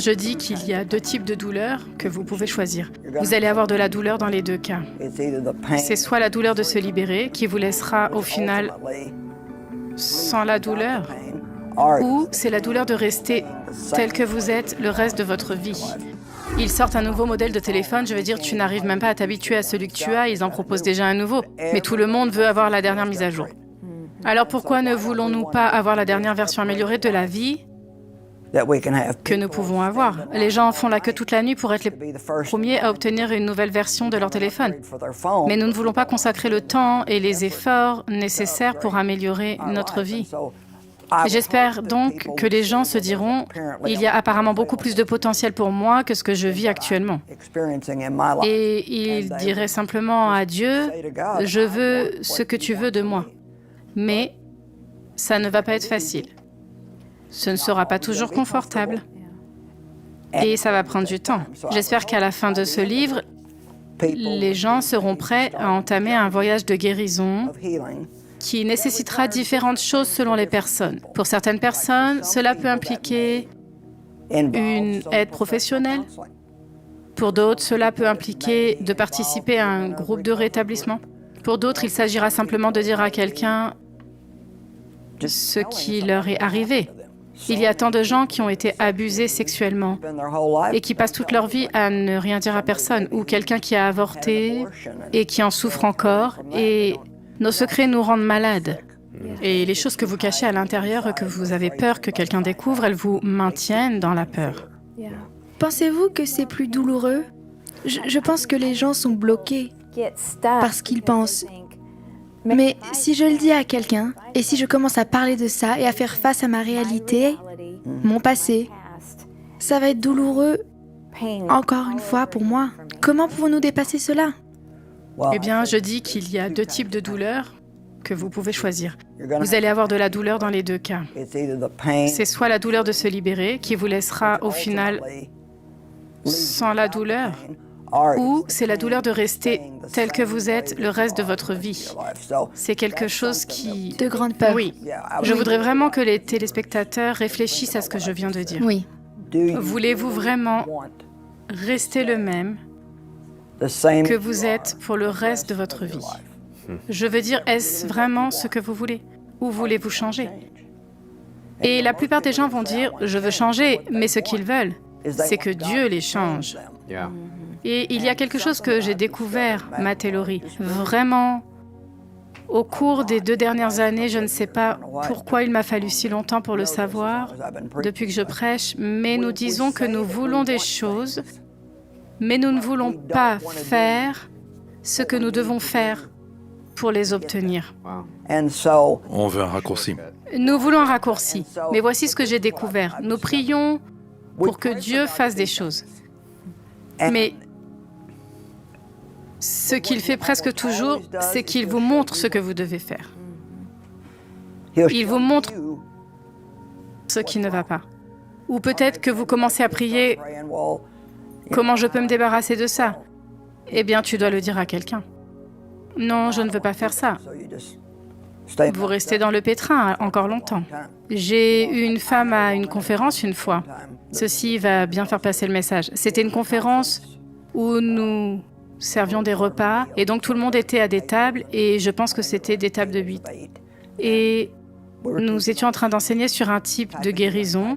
je dis qu'il y a deux types de douleurs que vous pouvez choisir. Vous allez avoir de la douleur dans les deux cas. C'est soit la douleur de se libérer, qui vous laissera au final sans la douleur, ou c'est la douleur de rester tel que vous êtes le reste de votre vie. Ils sortent un nouveau modèle de téléphone, je veux dire, tu n'arrives même pas à t'habituer à celui que tu as, ils en proposent déjà un nouveau. Mais tout le monde veut avoir la dernière mise à jour. Alors pourquoi ne voulons-nous pas avoir la dernière version améliorée de la vie que nous pouvons avoir? Les gens font la queue toute la nuit pour être les premiers à obtenir une nouvelle version de leur téléphone. Mais nous ne voulons pas consacrer le temps et les efforts nécessaires pour améliorer notre vie. J'espère donc que les gens se diront « Il y a apparemment beaucoup plus de potentiel pour moi que ce que je vis actuellement. » Et ils diraient simplement à Dieu « Je veux ce que tu veux de moi. » Mais ça ne va pas être facile. Ce ne sera pas toujours confortable. Et ça va prendre du temps. J'espère qu'à la fin de ce livre, les gens seront prêts à entamer un voyage de guérison qui nécessitera différentes choses selon les personnes. Pour certaines personnes, cela peut impliquer une aide professionnelle. Pour d'autres, cela peut impliquer de participer à un groupe de rétablissement. Pour d'autres, il s'agira simplement de dire à quelqu'un ce qui leur est arrivé. Il y a tant de gens qui ont été abusés sexuellement et qui passent toute leur vie à ne rien dire à personne, ou quelqu'un qui a avorté et qui en souffre encore, et nos secrets nous rendent malades. Et les choses que vous cachez à l'intérieur, que vous avez peur que quelqu'un découvre, elles vous maintiennent dans la peur. Pensez-vous que c'est plus douloureux? Je pense que les gens sont bloqués parce qu'ils pensent. Mais si je le dis à quelqu'un, et si je commence à parler de ça et à faire face à ma réalité, mon passé, ça va être douloureux encore une fois pour moi. Comment pouvons-nous dépasser cela? Eh bien, je dis qu'il y a deux types de douleurs que vous pouvez choisir. Vous allez avoir de la douleur dans les deux cas. C'est soit la douleur de se libérer, qui vous laissera au final sans la douleur, ou c'est la douleur de rester tel que vous êtes le reste de votre vie. C'est quelque chose qui... De grande peur. Oui. Je voudrais vraiment que les téléspectateurs réfléchissent à ce que je viens de dire. Oui. Voulez-vous vraiment rester le même que vous êtes pour le reste de votre vie? Je veux dire, est-ce vraiment ce que vous voulez? Ou voulez-vous changer? Et la plupart des gens vont dire, je veux changer, mais ce qu'ils veulent, c'est que Dieu les change. Et il y a quelque chose que j'ai découvert, Matt et Laurie, vraiment, au cours des 2 dernières années, je ne sais pas pourquoi il m'a fallu si longtemps pour le savoir, depuis que je prêche, mais nous disons que nous voulons des choses, mais nous ne voulons pas faire ce que nous devons faire pour les obtenir. On veut un raccourci. Nous voulons un raccourci, mais voici ce que j'ai découvert. Nous prions pour que Dieu fasse des choses. Mais ce qu'il fait presque toujours, c'est qu'il vous montre ce que vous devez faire. Il vous montre ce qui ne va pas. Ou peut-être que vous commencez à prier, comment je peux me débarrasser de ça? Eh bien, tu dois le dire à quelqu'un. Non, je ne veux pas faire ça. Vous restez dans le pétrin encore longtemps. J'ai eu une femme à une conférence une fois. Ceci va bien faire passer le message. C'était une conférence où nous servions des repas et donc tout le monde était à des tables et je pense que c'était des tables de 8. Et nous étions en train d'enseigner sur un type de guérison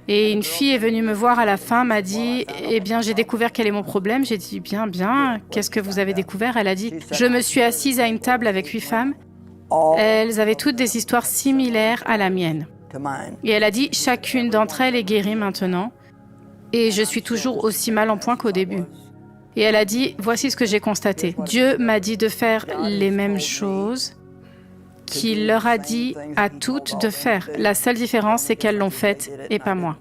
et une fille est venue me voir à la fin, m'a dit « Eh bien, j'ai découvert quel est mon problème. » J'ai dit « Bien, bien, qu'est-ce que vous avez découvert ?» Elle a dit « Je me suis assise à une table avec 8 femmes. Elles avaient toutes des histoires similaires à la mienne. » Et elle a dit « Chacune d'entre elles est guérie maintenant et je suis toujours aussi mal en point qu'au début. » Et elle a dit « Voici ce que j'ai constaté. Dieu m'a dit de faire les mêmes choses qu'il leur a dit à toutes de faire. La seule différence, c'est qu'elles l'ont faite et pas moi. »